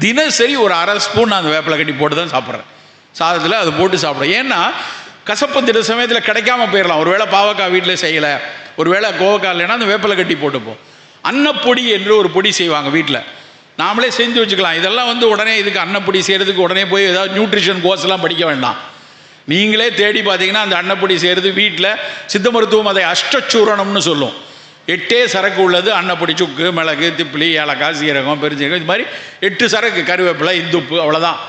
தினசரி ஒரு 1/2 ஸ்பூன் நான் அந்த வேப்பலை கட்டி போட்டு தான் சாப்பிட்றேன். சாதத்தில் அது போட்டு சாப்பிட்றேன். ஏன்னா கசப்பு தின சமயத்தில் கிடைக்காம போயிடலாம். ஒருவேளை பாவக்காய் வீட்டில் செய்யலை, ஒருவேளை கோவக்காய் இல்லைன்னா அந்த வேப்பலை கட்டி போட்டுப்போம். அன்னப்பொடி என்று ஒரு பொடி செய்வாங்க வீட்டில், நாமளே செஞ்சு வச்சுக்கலாம். இதெல்லாம் உடனே இதுக்கு அன்னப்பொடி செய்கிறதுக்கு உடனே போய் ஏதாவது நியூட்ரிஷன் கோர்ஸ்லாம் படிக்க வேண்டாம். நீங்களே தேடி பார்த்தீங்கன்னா அந்த அன்னப்பொடி செய்கிறது வீட்டில் சித்த மருத்துவம் அதை அஷ்டச்சூரணம்னு சொல்லும். 8 சரக்கு உள்ளது. அன்னப்பொடி, சுக்கு, மிளகு, திப்பிலி, ஏலக்காய், சீரகம், பெருஞ்சீரகம், இது மாதிரி 8 சரக்கு, கருவேப்பிலை, இந்துப்பு, அவ்வளோதான்.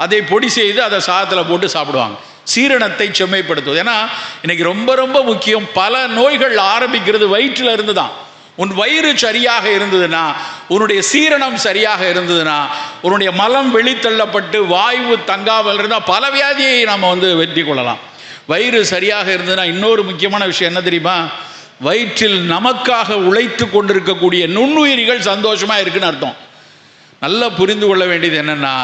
அதை பொடி செய்து அதை சாதத்தில் போட்டு சாப்பிடுவாங்க. சீரணத்தை செம்மைப்படுத்துவது. ஏன்னா இன்னைக்கு ரொம்ப ரொம்ப முக்கியம். பல நோய்கள் ஆரம்பிக்கிறது வயிற்றில் இருந்து தான். உன் வயிறு சரியாக இருந்ததுன்னா, உன்னுடைய சீரணம் சரியாக இருந்ததுன்னா, உன்னுடைய மலம் வெளித்தள்ளப்பட்டு வாயு தங்காமல் இருந்தால் பல வியாதியை நாம் வெற்றி கொள்ளலாம். வயிறு சரியாக இருந்ததுன்னா இன்னொரு முக்கியமான விஷயம் என்ன தெரியுமா? வயிற்றில் நமக்காக உழைத்து கொண்டிருக்கக்கூடிய நுண்ணுயிரிகள் சந்தோஷமாக இருக்குன்னு அர்த்தம். நல்லா புரிந்து கொள்ள வேண்டியது என்னென்னா,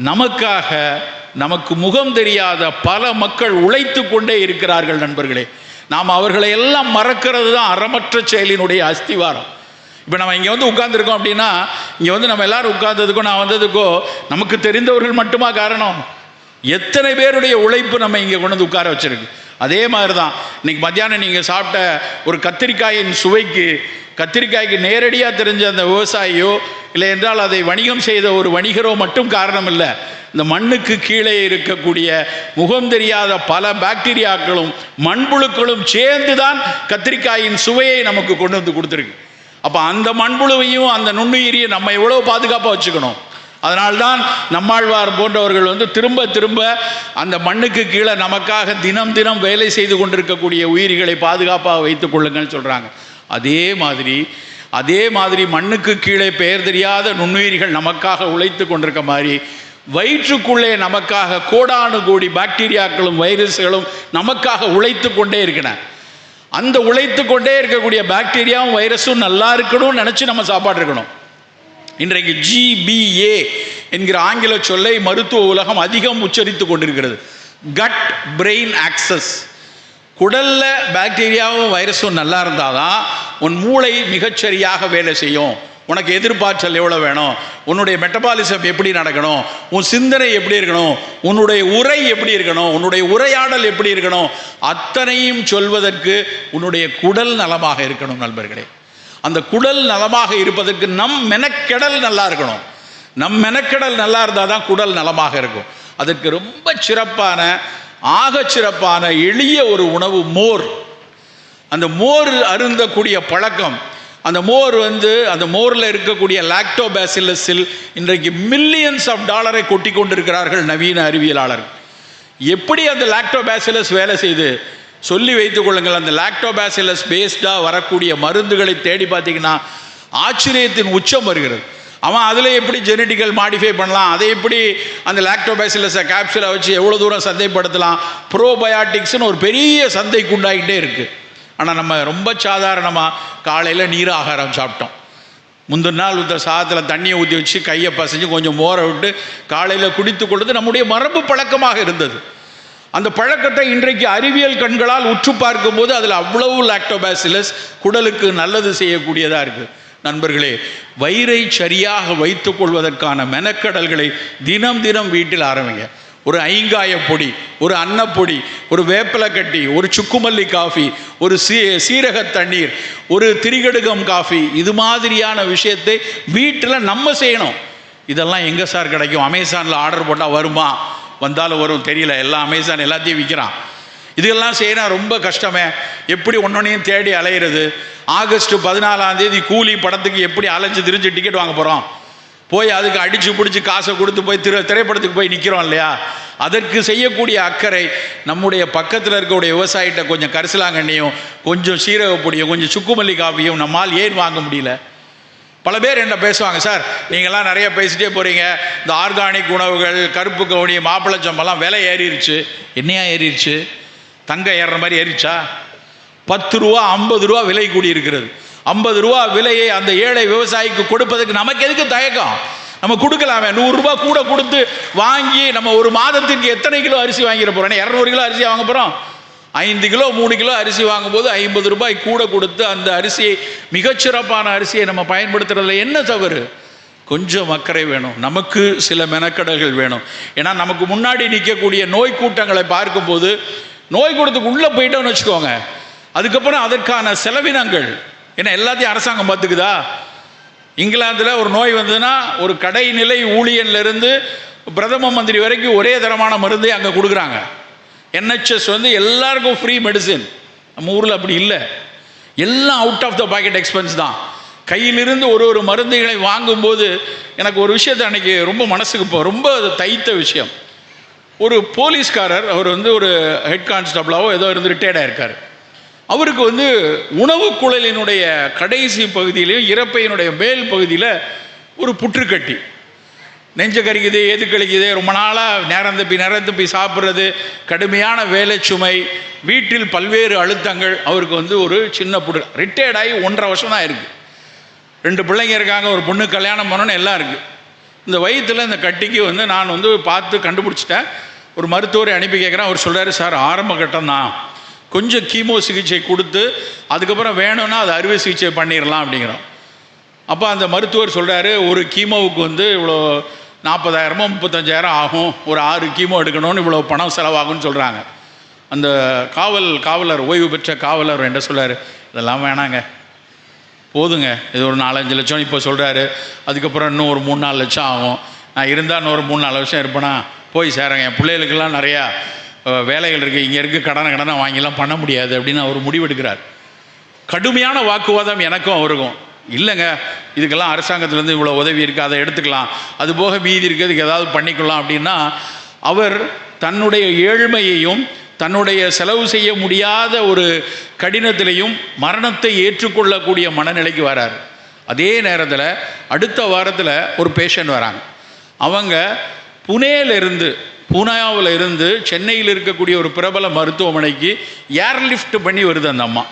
நமக்காக நமக்கு முகம் தெரியாத பல மக்கள் உழைத்து கொண்டே இருக்கிறார்கள் நண்பர்களே. நாம் அவர்களை எல்லாம் மறக்கிறது தான் அறமற்ற செயலினுடைய அஸ்திவாரம். இப்போ நம்ம இங்கே வந்து உட்கார்ந்துருக்கோம் அப்படின்னா, இங்கே வந்து நம்ம எல்லாரும் உட்கார்ந்ததுக்கோ நான் வந்ததுக்கோ நமக்கு தெரிந்தவர்கள் மட்டுமா காரணம்? எத்தனை பேருடைய உழைப்பு நம்ம இங்கே கொண்டு வந்து உட்கார வச்சிருக்கு. அதே மாதிரி தான் இன்னைக்கு மத்தியானம் நீங்கள் சாப்பிட்ட ஒரு கத்திரிக்காயின் சுவைக்கு, கத்திரிக்காய்க்கு நேரடியாக தெரிஞ்ச அந்த விவசாயியோ இல்லை என்றால் அதை வணிகம் செய்த ஒரு வணிகரோ மட்டும் காரணம் இல்லை. இந்த மண்ணுக்கு கீழே இருக்கக்கூடிய முகம் தெரியாத பல பாக்டீரியாக்களும் மண்புழுக்களும் சேர்ந்து தான் கத்திரிக்காயின் சுவையை நமக்கு கொண்டு வந்து கொடுத்துருக்கு. அப்போ அந்த மண்புழுவையும் அந்த நுண்ணுயிரியை நம்ம எவ்வளோ பாதுகாப்பாக வச்சுக்கணும். அதனால்தான் நம்மாழ்வார் போன்றவர்கள் வந்து திரும்ப திரும்ப அந்த மண்ணுக்கு கீழே நமக்காக தினம் தினம் வேலை செய்து கொண்டிருக்கக்கூடிய உயிரிகளை பாதுகாப்பாக வைத்துக் கொள்ளுங்கள்னு சொல்கிறாங்க. அதே மாதிரி மண்ணுக்கு கீழே பெயர் தெரியாத நுண்ணுயிரிகள் நமக்காக உழைத்து கொண்டிருக்க மாதிரி வயிற்றுக்குள்ளே நமக்காக கோடானு கோடி பாக்டீரியாக்களும் வைரஸ்களும் நமக்காக உழைத்து கொண்டே இருக்கின்றன. அந்த உழைத்து கொண்டே இருக்கக்கூடிய பாக்டீரியாவும் வைரஸும் நல்லா இருக்கணும்னு நினச்சி நம்ம சாப்பாடு இருக்கணும். இன்றைக்கு GBA என்கிற ஆங்கில சொல்லை மருத்துவ உலகம் அதிகம் உச்சரித்து கொண்டிருக்கிறது. Gut brain axis. குடல்ல பாக்டீரியாவும் வைரஸும் நல்லா இருந்தாதான் உன் மூளை மிகச்சரியாக வேலை செய்யும். உனக்கு எதிர்பார்த்தல் எவ்வளோ வேணும், உன்னுடைய மெட்டபாலிசம் எப்படி நடக்கணும், உன் சிந்தனை எப்படி இருக்கணும், உன்னுடைய உரை எப்படி இருக்கணும், உன்னுடைய உரையாடல் எப்படி இருக்கணும், அத்தனையும் சொல்வதற்கு உன்னுடைய குடல் நலமாக இருக்கணும். நண்பர்களே, அந்த குடல் நலமாக இருப்பதற்கு நம் மெனக்கெடல் நல்லா இருக்கணும். நம் மெனக்கெடல் நல்லா இருந்தால் தான் குடல் நலமாக இருக்கும். அதற்கு ரொம்ப சிறப்பான, ஆக சிறப்பான எளிய ஒரு உணவு மோர். அந்த மோர் அருந்தக்கூடிய பழக்கம், அந்த மோர் வந்து அந்த மோரில் இருக்கக்கூடிய லாக்டோபாசிலஸில் இன்றைக்கு மில்லியன்ஸ் ஆஃப் டாலரை கொட்டி கொண்டிருக்கிறார்கள் நவீன அறிவியலாளர்கள். எப்படி அந்த லாக்டோபாசிலஸ் வேலை செய்து சொல்லி வைத்துக் கொள்ளுங்கள். அந்த லாக்டோபாசிலஸ் பேஸ்டாக வரக்கூடிய மருந்துகளை தேடி பார்த்தீங்கன்னா ஆச்சரியத்தின் உச்சம் வருகிறது. அவன் அதில் எப்படி ஜெனட்டிக்கல் மாடிஃபை பண்ணலாம், அதை எப்படி அந்த லாக்டோபாசிலஸை கேப்சூலை வச்சு எவ்வளோ தூரம் சந்தைப்படுத்தலாம், ப்ரோபயாட்டிக்ஸ்னு ஒரு பெரிய சந்தைக்கு உண்டாகிட்டே இருக்குது. ஆனால் நம்ம ரொம்ப சாதாரணமாக காலையில் நீர் ஆகாரம் சாப்பிட்டோம். முந்தின நாள் ஊற்ற சாதத்தில் தண்ணியை ஊற்றி வச்சு கையை பசைஞ்சு கொஞ்சம் மோரை விட்டு காலையில் குடித்து கொள்வது நம்முடைய மரபு பழக்கமாக இருந்தது. அந்த பழக்கத்தை இன்றைக்கு அறிவியல் கண்களால் உற்று பார்க்கும்போது அதில் அவ்வளவு லாக்டோபாசிலஸ் குடலுக்கு நல்லது செய்யக்கூடியதாக இருக்குது. நண்பர்களே, வயிறை சரியாக வைத்துக் கொள்வதற்கான மெனக்கடல்களை தினம் தினம் வீட்டில் ஆரம்பிங்க. ஒரு ஐங்காய பொடி, ஒரு அன்னப்பொடி, ஒரு வேப்பிலை கட்டி, ஒரு சுக்குமல்லி காஃபி, ஒரு சீரக தண்ணீர், ஒரு திரிகடுகம் காஃபி, இது மாதிரியான விஷயத்தை வீட்டில் நம்ம செய்யணும். இதெல்லாம் எங்கே சார் கிடைக்கும்? அமேசானில் ஆர்டர் போட்டால் வருமா? வந்தாலும் வரும் தெரியல. எல்லாம் அமேசான் எல்லாத்தையும் விற்கிறான். இதெல்லாம் செய்யணும் ரொம்ப கஷ்டமே. எப்படி ஒன்னொன்னையும் தேடி அலையிறது? ஆகஸ்ட் 14 கூலி படத்துக்கு எப்படி அலைஞ்சு திரிஞ்சு டிக்கெட் வாங்க போகிறோம்? போய் அதுக்கு அடித்து பிடிச்சி காசை கொடுத்து போய் திரைப்படத்துக்கு போய் நிற்கிறோம் இல்லையா? அதற்கு செய்யக்கூடிய அக்கறை நம்முடைய பக்கத்தில் இருக்கக்கூடிய விவசாயிகிட்ட கொஞ்சம் கரிசலாங்கண்ணியும் கொஞ்சம் சீரகப்பொடியும் கொஞ்சம் சுக்குமல்லி காப்பியும் நம்மால் ஏன் வாங்க முடியல? பல பேர் என்ன பேசுவாங்க, சார் நீங்கள்லாம் நிறைய பேசிட்டே போகிறீங்க, இந்த ஆர்கானிக் உணவுகள், கருப்பு கவுனி, மாப்பிளச்சம்பெல்லாம் விலை ஏறிடுச்சு. என்னையா ஏறிடுச்சு? தங்கம் ஏறுற மாதிரி ஏறிச்சா? 10 ரூபா 50 ரூபா விலை கூடி இருக்கிறது. 50 ரூபா விலையை அந்த ஏழை விவசாயிக்கு கொடுப்பதற்கு நமக்கு எதுக்கு தயக்கம்? நம்ம கொடுக்கலாமே. 100 ரூபா கூட கொடுத்து வாங்கி நம்ம ஒரு மாதத்திற்கு எத்தனை கிலோ அரிசி வாங்கிட போகிறோம்? 200 கிலோ அரிசி வாங்க போகிறோம். 5 கிலோ 3 கிலோ அரிசி வாங்கும்போது 50 ரூபாய் கூட கொடுத்து அந்த அரிசியை, மிகச்சிறப்பான அரிசியை நம்ம பயன்படுத்துறதுல என்ன தவறு? கொஞ்சம் அக்கறை வேணும். நமக்கு சில மெனக்கடல்கள் வேணும். ஏன்னா நமக்கு முன்னாடி நிற்கக்கூடிய நோய் கூட்டங்களை பார்க்கும்போது நோய் கூட்டத்துக்கு உள்ளே போயிட்டோம்னு வச்சுக்கோங்க, அதுக்கப்புறம் அதற்கான செலவினங்கள் ஏன்னா எல்லாத்தையும் அரசாங்கம் பார்த்துக்குதா? இங்கிலாந்தில் ஒரு நோய் வந்ததுன்னா ஒரு கடைநிலை ஊழியன்லேருந்து பிரதம மந்திரி வரைக்கும் ஒரே தரமான மருந்தை அங்கே கொடுக்குறாங்க. NHS வந்து எல்லாருக்கும் ஃப்ரீ மெடிசின். நம்ம ஊரில் அப்படி இல்லை. எல்லாம் out of the pocket expense தான். கையிலிருந்து ஒரு மருந்துகளை வாங்கும்போது எனக்கு ஒரு விஷயத்தை அன்றைக்கி ரொம்ப மனசுக்கு ரொம்ப தைத்த விஷயம். ஒரு போலீஸ்காரர், அவர் வந்து ஒரு ஹெட் கான்ஸ்டபிளாவோ ஏதோ இருந்து ரிட்டையர்டாக இருக்கார். அவருக்கு வந்து உணவு குழலினுடைய கடைசி பகுதியிலையும் இறப்பையினுடைய மேல் பகுதியில் ஒரு புற்றுக்கட்டி, நெஞ்ச கறிக்குது, எது கழிக்குது, ரொம்ப நாளாக நேரம் தப்பி சாப்பிட்றது, கடுமையான வேலை சுமை, வீட்டில் பல்வேறு அழுத்தங்கள். அவருக்கு வந்து ஒரு சின்ன புற்று. ரிட்டையர்டாகி 1.5 வருஷம் தான் இருக்குது. 2 பிள்ளைங்க இருக்காங்க, ஒரு பொண்ணு கல்யாணம் பண்ணணும்னு எல்லாம் இருக்குது. இந்த வயிற்றில் இந்த கட்டிக்கு வந்து நான் வந்து பார்த்து கண்டுபிடிச்சிட்டேன். ஒரு மருத்துவரை அனுப்பி கேட்குறேன். அவர் சொல்கிறாரு, சார் ஆரம்ப கட்டம் தான், கொஞ்சம் கீமோ சிகிச்சை கொடுத்து அதுக்கப்புறம் வேணும்னா அது அறுவை சிகிச்சை பண்ணிடலாம் அப்படிங்கிறோம். அப்போ அந்த மருத்துவர் சொல்கிறாரு, ஒரு கீமோவுக்கு வந்து இவ்வளோ 40,000 35,000 ஆகும், ஒரு 6 கீமோ எடுக்கணும்னு இவ்வளோ பணம் செலவாகும்னு சொல்கிறாங்க. அந்த காவலர், ஓய்வு பெற்ற காவலர் என்ன சொல்கிறார், இதெல்லாம் வேணாங்க, போதுங்க, இது ஒரு 4-5 லட்சம் இப்போ சொல்கிறாரு, அதுக்கப்புறம் இன்னும் ஒரு 3-4 லட்சம் ஆகும், நான் இருந்தால் இன்னும் ஒரு 3-4 வருஷம் இருப்பேனா, போய் சேரங்க, என் பிள்ளைகளுக்கெல்லாம் நிறையா வேலைகள் இருக்குது, இங்கே இருக்குது, கடனை வாங்கிலாம் பண்ண முடியாது அப்படின்னு அவர் முடிவெடுக்கிறார். கடுமையான வாக்குவாதம் எனக்கும் அவருக்கும். இல்லைங்க, இதுக்கெல்லாம் அரசாங்கத்திலேருந்து இவ்வளோ உதவி இருக்குது, அதை எடுத்துக்கலாம், அது போக மீதி இருக்கிறதுக்கு ஏதாவது பண்ணிக்கலாம் அப்படின்னா, அவர் தன்னுடைய ஏழ்மையையும் தன்னுடைய செலவு செய்ய முடியாத ஒரு கடினத்திலையும் மரணத்தை ஏற்றுக்கொள்ளக்கூடிய மனநிலைக்கு வரார். அதே நேரத்தில் அடுத்த வாரத்தில் ஒரு பேஷண்ட் வராங்க. அவங்க பூனாவில் இருந்து சென்னையில் இருக்கக்கூடிய ஒரு பிரபல மருத்துவமனைக்கு ஏர்லிஃப்ட் பண்ணி வருது அந்த அம்மா.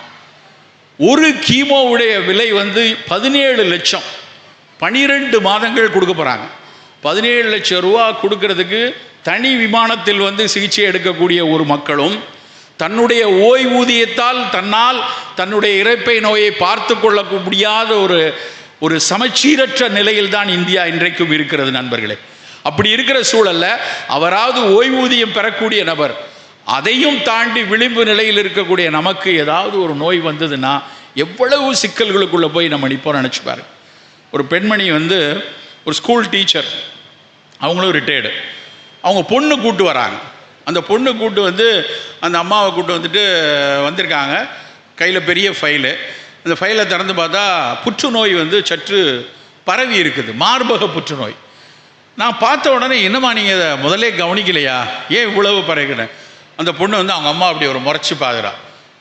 ஒரு கீமோவுடைய விலை வந்து 17 லட்சம். 12 மாதங்கள் கொடுக்க போகிறாங்க. 17 லட்சம் ரூபா கொடுக்கறதுக்கு தனி விமானத்தில் வந்து சிகிச்சை எடுக்கக்கூடிய ஒரு மக்களும் தன்னுடைய ஓய்வூதியத்தால் தன்னுடைய இரைப்பை நோயை பார்த்து கொள்ள முடியாத ஒரு சமச்சீரற்ற நிலையில் தான் இந்தியா இன்றைக்கும் இருக்கிறது நண்பர்களே. அப்படி இருக்கிற சூழல்ல அவராவது ஓய்வூதியம் பெறக்கூடிய நபர், அதையும் தாண்டி விளிம்பு நிலையில் இருக்கக்கூடிய நமக்கு ஏதாவது ஒரு நோய் வந்ததுன்னா எவ்வளவு சிக்கல்களுக்குள்ளே போய் நம்ம நிற்போம் நினச்சி பாருங்க. ஒரு பெண்மணி வந்து ஒரு ஸ்கூல் டீச்சர், அவங்களும் ரிட்டையர்டு. அவங்க பொண்ணு கூட்டு வராங்க. அந்த பொண்ணு கூட்டு வந்து அந்த அம்மாவை கூட்டு வந்துட்டு வந்திருக்காங்க. கையில் பெரிய ஃபைலு. அந்த ஃபைலை திறந்து பார்த்தா புற்றுநோய் வந்து சற்று பரவி இருக்குது, மார்பக புற்றுநோய். நான் பார்த்த உடனே, என்னம்மா நீங்கள் இதை முதலே கவனிக்கலையா, ஏன் இவ்வளவு பரவிக்கிறேன்? அந்த பொண்ணு வந்து அவங்க அம்மா அப்படி ஒரு முறைச்சி பார்க்குறா.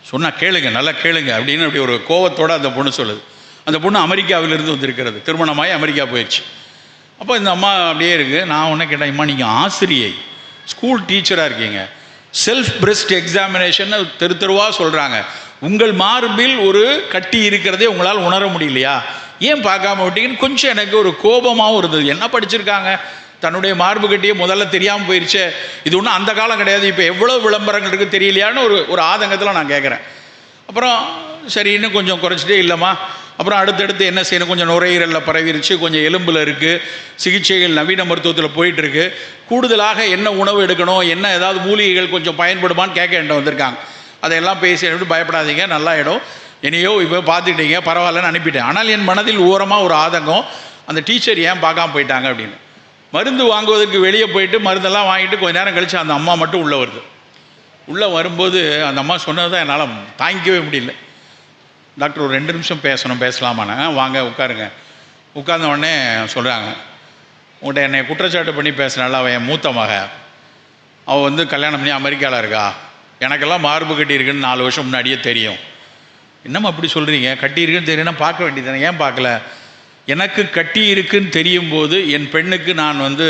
சொன்னால் கேளுங்க, நல்லா கேளுங்க அப்படின்னு அப்படி ஒரு கோவத்தோடு அந்த பொண்ணு சொல்லுது. அந்த பொண்ணு அமெரிக்காவிலிருந்து வந்திருக்கிறது, திருமணமாகி அமெரிக்கா போயிடுச்சு. அப்போ இந்த அம்மா அப்படியே இருக்குது. நான் உடனே கேட்டேன், அம்மா நீங்கள் ஆசிரியை, ஸ்கூல் டீச்சராக இருக்கீங்க, செல்ஃப் பிரெஸ்ட் எக்ஸாமினேஷன் தெருவாக சொல்கிறாங்க, உங்கள் மார்பில் ஒரு கட்டி இருக்கிறதே உங்களால் உணர முடியலையா, ஏன் பார்க்காம விட்டீங்கன்னு கொஞ்சம் எனக்கு ஒரு கோபமாகவும் இருந்தது. என்ன படிச்சிருக்காங்க, தன்னுடைய மார்பு கட்டியே முதல்ல தெரியாமல் போயிடுச்சு, இது ஒன்றும் அந்த காலம் கிடையாது, இப்போ எவ்வளோ விளம்பரங்கள் இருக்குது தெரியலையான்னு ஒரு ஆதங்கத்தில் நான் கேட்குறேன். அப்புறம் சரி இன்னும் கொஞ்சம் குறைச்சிட்டே, இல்லைம்மா அப்புறம் அடுத்தடுத்து என்ன செய்யணும், கொஞ்சம் நுரையீரலில் பரவிருச்சு, கொஞ்சம் எலும்பில் இருக்குது, சிகிச்சைகள் நவீன மருத்துவத்தில் போயிட்டுருக்கு, கூடுதலாக என்ன உணவு எடுக்கணும், என்ன ஏதாவது மூலிகைகள் கொஞ்சம் பயன்படுமான்னு கேட்க என்கிட்ட வந்திருக்காங்க. அதையெல்லாம் பேசி பயப்படாதீங்க, நல்லா இடம், என்னையோ இப்போ பார்த்துக்கிட்டீங்க, பரவாயில்லன்னு அனுப்பிட்டேன். ஆனால் என் மனதில் ஓரமாக ஒரு ஆதங்கம், அந்த டீச்சர் ஏன் பார்க்காம போயிட்டாங்க அப்படின்னு. மருந்து வாங்குவதற்கு வெளியே போயிட்டு மருந்தெல்லாம் வாங்கிட்டு கொஞ்சம் நேரம் கழித்து அந்த அம்மா மட்டும் உள்ளே வருது. உள்ளே வரும்போது அந்த அம்மா சொன்னது தான் என்னால் தாங்கிக்கவே முடியல. டாக்டர் ஒரு 2 நிமிஷம் பேசலாமாண்ணா, வாங்க உட்காருங்க. உட்கார்ந்த உடனே சொல்கிறாங்க, உங்கள்கிட்ட என்னை குற்றச்சாட்டு பண்ணி பேசுனால, அவன் என் மூத்த மக, அவள் வந்து கல்யாணம் பண்ணி அமெரிக்காவில் இருக்கா, எனக்கெல்லாம் மார்பு கட்டி இருக்குன்னு 4 வருஷம் முன்னாடியே தெரியும். என்னம்மா அப்படி சொல்கிறீங்க, கட்டி இருக்குன்னு தெரியும்னா பார்க்க வேண்டியதானே, ஏன் பார்க்கல? எனக்கு கட்டி இருக்குன்னு தெரியும் போது என் பெண்ணுக்கு நான் வந்து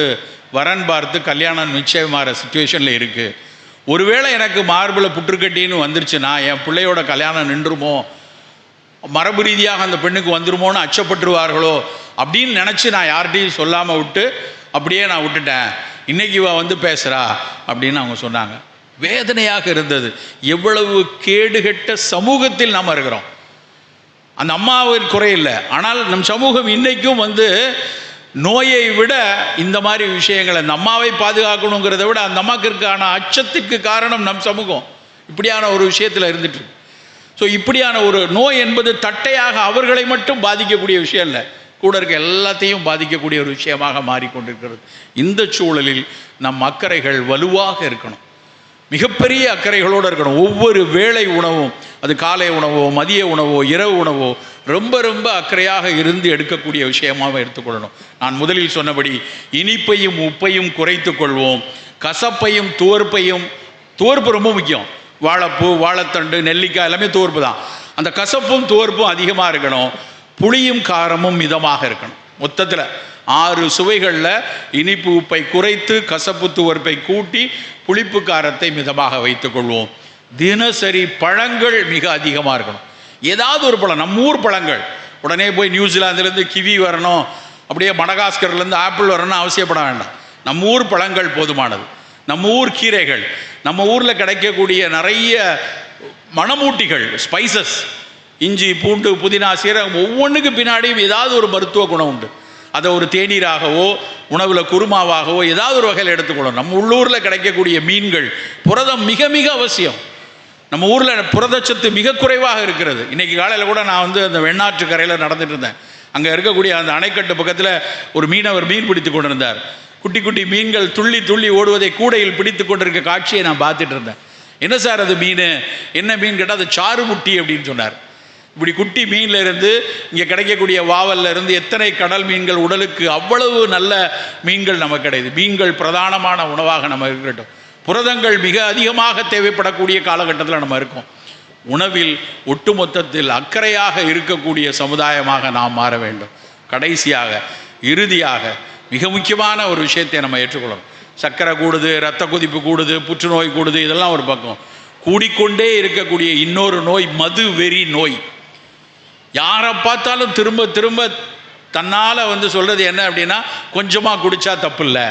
வரன் பார்த்து கல்யாணம் நிச்சயமாகிற சுச்சுவேஷனில் இருக்குது. ஒருவேளை எனக்கு மார்பில் புற்றுக்கட்டின்னு வந்துருச்சுன்னா என் பிள்ளையோட கல்யாணம் நின்றுமோ, மரபு ரீதியாக அந்த பெண்ணுக்கு வந்துருமோன்னு அச்சப்பட்டுருவார்களோ அப்படின்னு நினச்சி நான் யார்கிட்டையும் சொல்லாமல் விட்டு அப்படியே நான் விட்டுட்டேன். இன்றைக்கி இவ வந்து பேசுகிறா அப்படின்னு அவங்க சொன்னாங்க. வேதனையாக இருந்தது. எவ்வளவு கேடுகெட்ட சமூகத்தில் நாம் இருக்கிறோம். அந்த அம்மாவின் குறையில்லை, ஆனால் நம் சமூகம் இன்றைக்கும் வந்து நோயை விட இந்த மாதிரி விஷயங்களை, அந்த அம்மாவை பாதுகாக்கணுங்கிறத விட அந்த அம்மாவுக்கு இருக்கான அச்சத்திற்கு காரணம் நம் சமூகம் இப்படியான ஒரு விஷயத்தில் இருந்துட்டு. ஸோ இப்படியான ஒரு நோய் என்பது தட்டையாக அவர்களை மட்டும் பாதிக்கக்கூடிய விஷயம் இல்லை, கூட இருக்க எல்லாத்தையும் பாதிக்கக்கூடிய ஒரு விஷயமாக மாறிக்கொண்டிருக்கிறது. இந்த சூழலில் நம் அக்கறைகள் வலுவாக இருக்கணும், மிகப்பெரிய அக்கறைகளோடு இருக்கணும். ஒவ்வொரு வேளை உணவும், அது காலை உணவோ மதிய உணவோ இரவு உணவோ, ரொம்ப ரொம்ப அக்கறையாக இருந்து எடுக்கக்கூடிய விஷயமாக எடுத்துக்கொள்ளணும். நான் முதலில் சொன்னபடி இனிப்பையும் உப்பையும் குறைத்து கொள்வோம், கசப்பையும் துவர்ப்பு ரொம்ப முக்கியம். வாழைப்பூ, வாழைத்தண்டு, நெல்லிக்காய் எல்லாமே துவர்ப்பு தான். அந்த கசப்பும் துவர்ப்பும் அதிகமாக இருக்கணும், புளியும் காரமும் மிதமாக இருக்கணும். மொத்தத்தில் 6 சுவைகளில் இனிப்பு உப்பை குறைத்து கசப்பு துவர்ப்பை கூட்டி புளிப்பு காரத்தை மிதமாக வைத்துக்கொள்வோம். தினசரி பழங்கள் மிக அதிகமாக இருக்கணும். ஏதாவது ஒரு பழம், நம்ம ஊர் பழங்கள், உடனே போய் நியூசிலாந்துலேருந்து கிவி வரணும், அப்படியே மடகாஸ்கர்லேருந்து ஆப்பிள் வரணும்னு அவசியப்பட வேண்டாம். நம்ம ஊர் பழங்கள் போதுமானது. நம்ம ஊர் கீரைகள், நம்ம ஊரில் கிடைக்கக்கூடிய நிறைய மணமூட்டிகள், ஸ்பைசஸ், இஞ்சி, பூண்டு, புதினா, சீரகம் ஒவ்வொன்றுக்கு பின்னாடியும் ஏதாவது ஒரு மருத்துவ குணம் உண்டு. அதை ஒரு தேநீராகவோ உணவில் குருமாவாகவோ ஏதாவது ஒரு வகையில் எடுத்துக்கொள்ளணும். நம்ம உள்ளூரில் கிடைக்கக்கூடிய மீன்கள் புரதம் மிக மிக அவசியம். நம்ம ஊரில் புரதச்சத்து மிக குறைவாக இருக்கிறது. இன்றைக்கி காலையில் கூட நான் அந்த வெண்ணாற்று கரையில் நடந்துட்டு இருந்தேன். அங்கே இருக்கக்கூடிய அந்த அணைக்கட்டு பக்கத்தில் ஒரு மீனவர் மீன் பிடித்து கொண்டிருந்தார். குட்டி குட்டி மீன்கள் துள்ளி துள்ளி ஓடுவதை கூடையில் பிடித்து கொண்டிருக்க காட்சியை நான் பார்த்துட்டு இருந்தேன். என்ன சார் அது மீன், என்ன மீன் கேட்டால் அது சாறு முட்டி அப்படின்னு சொன்னார். இப்படி குட்டி மீன்ல இருந்து இங்கே கிடைக்கக்கூடிய வாவல்ல இருந்து எத்தனை கடல் மீன்கள், உடலுக்கு அவ்வளவு நல்ல மீன்கள் நமக்கு கிடையாது. மீன்கள் பிரதானமான உணவாக நம்ம இருக்கட்டும். புரதங்கள் மிக அதிகமாக தேவைப்படக்கூடிய காலகட்டத்தில் நம்ம இருக்கோம். உணவில் ஒட்டுமொத்தத்தில் அக்கறையாக இருக்கக்கூடிய சமுதாயமாக நாம் மாற வேண்டும். கடைசியாக இறுதியாக மிக முக்கியமான ஒரு விஷயத்தை நம்ம ஏற்றுக்கொள்ளணும். சர்க்கரை கூடுது, இரத்த கொதிப்பு கூடுது, புற்றுநோய் கூடுது, இதெல்லாம் ஒரு பக்கம். கூடிக்கொண்டே இருக்கக்கூடிய இன்னொரு நோய் மது வெறி நோய். யாரை பார்த்தாலும் திரும்ப திரும்ப தன்னால் சொல்கிறது என்ன அப்படின்னா, கொஞ்சமாக குடித்தா தப்பு இல்லை,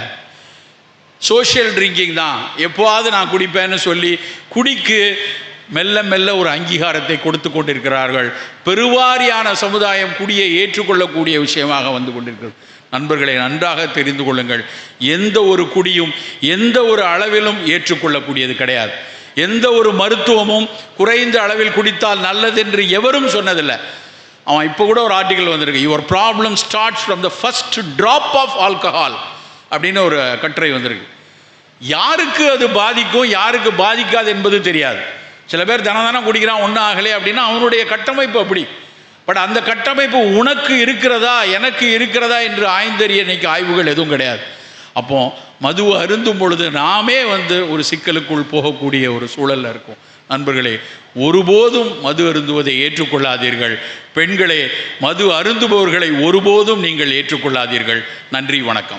சோஷியல் ட்ரிங்கிங் தான், எப்போவாவது நான் குடிப்பேன்னு சொல்லி குடிக்கு மெல்ல மெல்ல ஒரு அங்கீகாரத்தை கொடுத்து கொண்டிருக்கிறார்கள். பெருவாரியான சமுதாயம் குடியை ஏற்றுக்கொள்ளக்கூடிய விஷயமாக வந்து கொண்டிருக்கிறது. நண்பர்களை நன்றாக தெரிந்து கொள்ளுங்கள். எந்த ஒரு குடியும் எந்த ஒரு அளவிலும் ஏற்றுக்கொள்ளக்கூடியது கிடையாது. எந்த ஒரு மருத்துவமும் குறைந்த அளவில் குடித்தால் நல்லது என்று எவரும் சொன்னதில்லை. அவன் இப்போ கூட ஒரு ஆர்டிக்கல் வந்திருக்கு, your problem starts from the first drop of alcohol அப்படின்னு ஒரு கட்டுரை வந்திருக்கு. யாருக்கு அது பாதிக்கும் யாருக்கு பாதிக்காது என்பது தெரியாது. சில பேர் தினம் குடிக்கிறான், ஒன்றும் ஆகலை அப்படின்னா அவனுடைய கட்டமைப்பு அப்படி. பட் அந்த கட்டமைப்பு உனக்கு இருக்கிறதா எனக்கு இருக்கிறதா என்று ஆய்ந்தறிய இன்னைக்கு ஆய்வுகள் எதுவும் கிடையாது. அப்போ மதுவை அருந்தும் பொழுது நாமே ஒரு சிக்கலுக்குள் போகக்கூடிய ஒரு சூழல்ல இருக்கும். நண்பர்களே, ஒருபோதும் மது அருந்துவதை ஏற்றுக்கொள்ளாதீர்கள். பெண்களே, மது அருந்துபவர்களை ஒருபோதும் நீங்கள் ஏற்றுக்கொள்ளாதீர்கள். நன்றி, வணக்கம்.